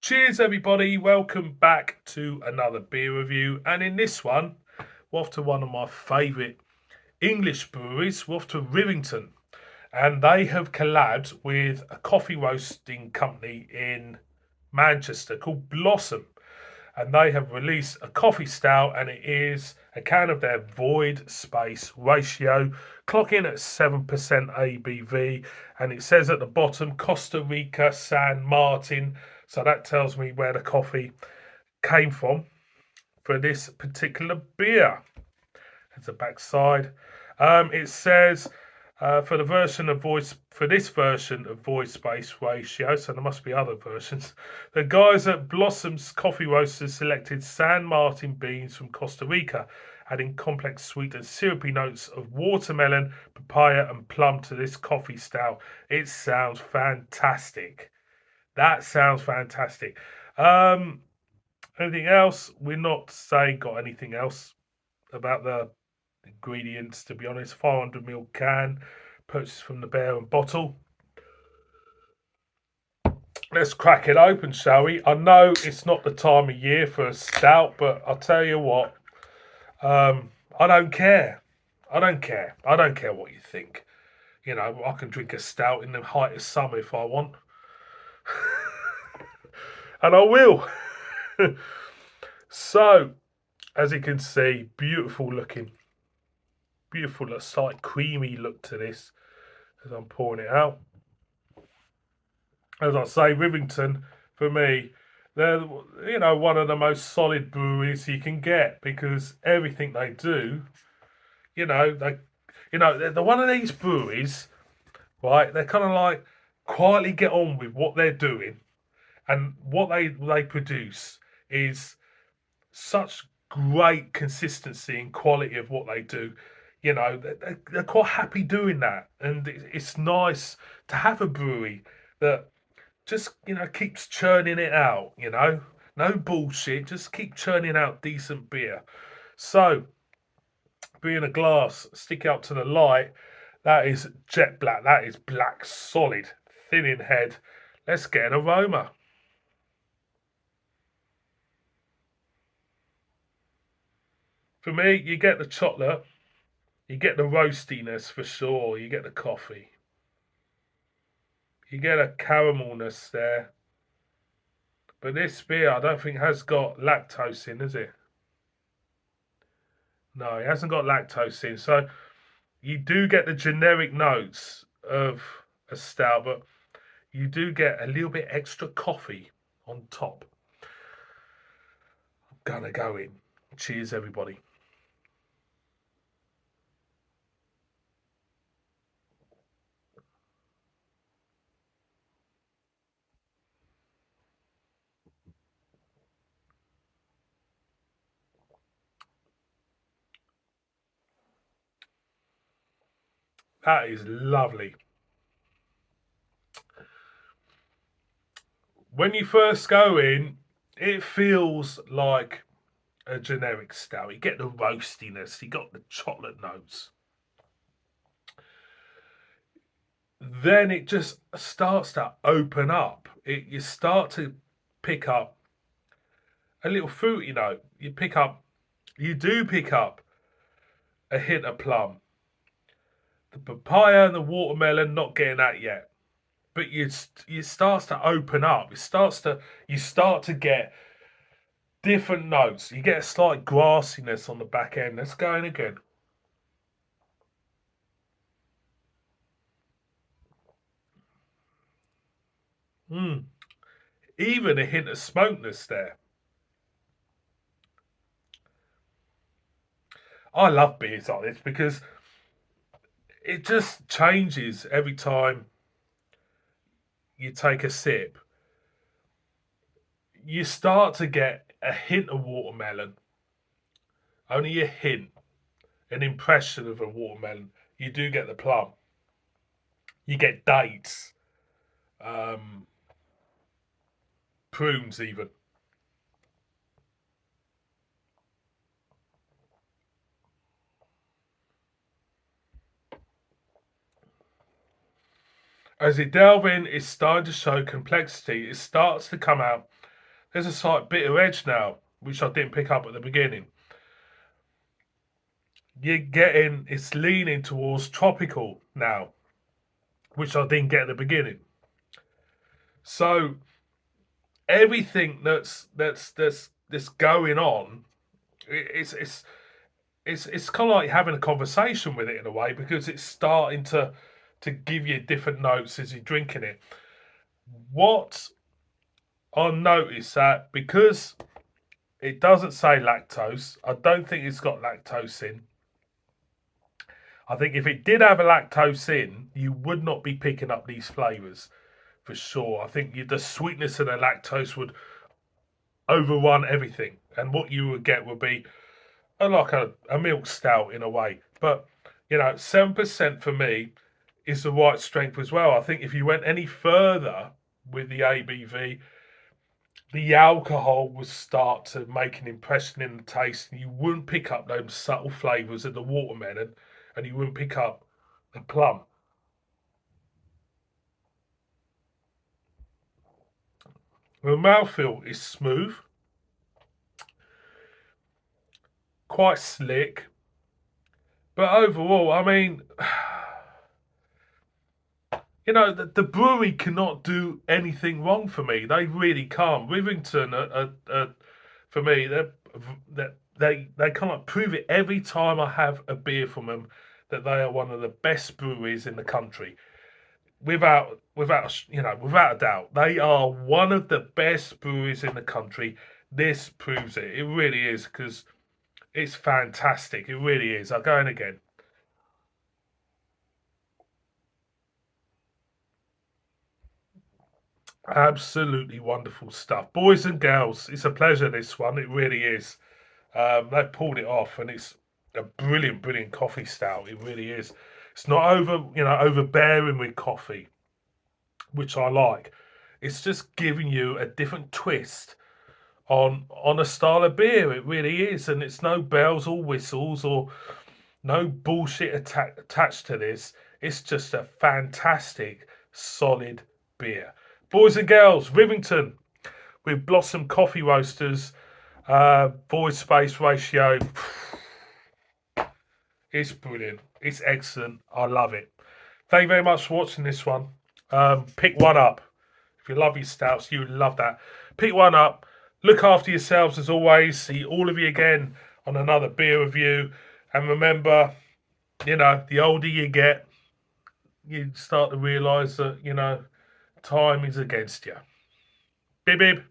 Cheers, everybody. Welcome back to another beer review. And in this one, we're off to one of my favourite English breweries. We're off to Rivington. And they have collabed with a coffee roasting company in Manchester called Blossom. And they have released a coffee stout, and it is a can of their void space ratio, clocking at 7% ABV. And it says at the bottom Costa Rica, San Martin. So that tells me where the coffee came from for this particular beer. It's the backside. It says for this version of void space ratio, so there must be other versions. The guys at Blossom's Coffee Roasters selected San Martin beans from Costa Rica, adding complex sweet and syrupy notes of watermelon, papaya, and plum to this coffee stout. It sounds fantastic. That sounds fantastic. Um, Anything else? We're not saying got anything else about the ingredients, to be honest. 500 ml can, purchased from the Bear and Bottle. Let's crack it open, shall we? I know it's not the time of year for a stout, but I'll tell you what, I don't care. I don't care. I don't care what you think. You know, I can drink a stout in the height of summer if I want. And I will. So, as you can see, beautiful looking. Beautiful, slight creamy look to this as I'm pouring it out. As I say, Rivington, for me, they're one of the most solid breweries you can get because everything they do, they're one of these breweries, right? They kind of like quietly get on with what they're doing, and what they produce is such great consistency and quality of what they do. They're quite happy doing that, and it's nice to have a brewery that just keeps churning it out. No bullshit, just keep churning out decent beer. So, being a glass, stick it up to the light. That is jet black. That is black, solid, thin in head. Let's get an aroma. For me, you get the chocolate, you get the roastiness for sure, you get the coffee, you get a caramelness there. But this beer, I don't think has got lactose in, is it? No, it hasn't got lactose in. So you do get the generic notes of a stout, but you do get a little bit extra coffee on top. I'm gonna go in. Cheers, everybody. That is lovely. When you first go in, it feels like a generic stout. You get the roastiness, you got the chocolate notes. Then it just starts to open up. You start to pick up a little fruity note. You do pick up a hint of plum. The papaya and the watermelon, not getting that yet. But it starts to open up. You start to get different notes. You get a slight grassiness on the back end. Let's go in again. Mm. Even a hint of smokeness there. I love beers like this because it just changes every time you take a sip. You start to get a hint of watermelon, only a hint, an impression of a watermelon. You do get the plum. You get dates, um, prunes, even. As you delve in, it's starting to show complexity. It starts to come out There's a slight bitter edge now, which I didn't pick up at the beginning. It's leaning towards tropical now, which I didn't get at the beginning. So everything that's going on, it's it's it's kind of like having a conversation with it in a way, because it's starting to give you different notes as you're drinking it. What I noticed that because it doesn't say lactose, I don't think it's got lactose in. I think if it did have a lactose in, you would not be picking up these flavours for sure. I think the sweetness of the lactose would overrun everything, and what you would get would be like a milk stout in a way. But 7% for me is the right strength as well. I think if you went any further with the ABV, the alcohol would start to make an impression in the taste, and you wouldn't pick up those subtle flavours of the watermelon, and you wouldn't pick up the plum. The mouthfeel is smooth, quite slick, but overall, I mean, the brewery cannot do anything wrong for me. They really can't. Rivington, for me, they kind of prove it every time I have a beer from them that they are one of the best breweries in the country. Without a doubt, they are one of the best breweries in the country. This proves it. It really is, because it's fantastic. It really is. I'll go in again. Absolutely wonderful stuff. Boys and girls, it's a pleasure, this one. It really is. They pulled it off, and it's a brilliant, brilliant coffee stout. It really is. It's not overbearing with coffee, which I like. It's just giving you a different twist on a style of beer. It really is, and it's no bells or whistles or no bullshit attached to this. It's just a fantastic, solid beer. Boys and girls, Rivington with Blossom Coffee Roasters, void space ratio. It's brilliant. It's excellent. I love it. Thank you very much for watching this one. Pick one up. If you love your stouts, you love that. Pick one up. Look after yourselves as always. See all of you again on another beer review. And remember, the older you get, you start to realise that, time is against you. Bib bib.